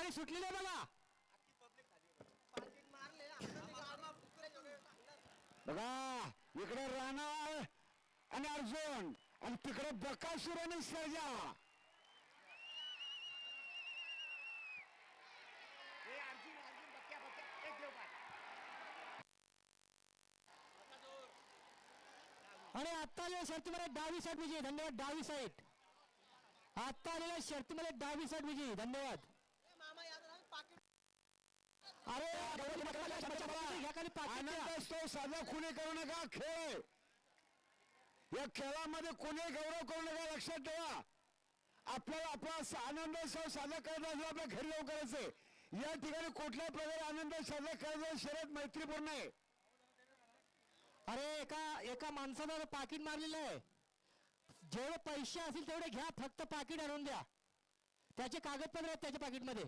गाडी सुटलेली आहे बघा. बघा इकडे राणा आणि अर्जुन आणि तिकडे बकासूर आणि सर्जा. आणि आता आलेल्या शर्तीमध्ये डावी साईड विजयी. धन्यवाद. डावी साईड आता आलेल्या शर्तीमध्ये डावी साईड विजयी. धन्यवाद. अरे आनंदोत्सव साजरा कुणी करू नका. खेळ या खेळामध्ये कोणी गौरव करू नका. लक्षात ठेवा आपल्याला आपला आनंदोत्सव साजरा करत असला आपल्या घरी जाऊ करायचंय. या ठिकाणी कुठल्याही प्रकारे आनंद साजरा करायचा. शर्यत मैत्रीपूर्ण आहे. अरे एका माणसानं पाकिट मारलेलं आहे. जेवढे पैसे असतील तेवढे घ्या, फक्त पाकिट आणून द्या. त्याचे कागदपत्र आहेत त्याच्या पाकिटमध्ये.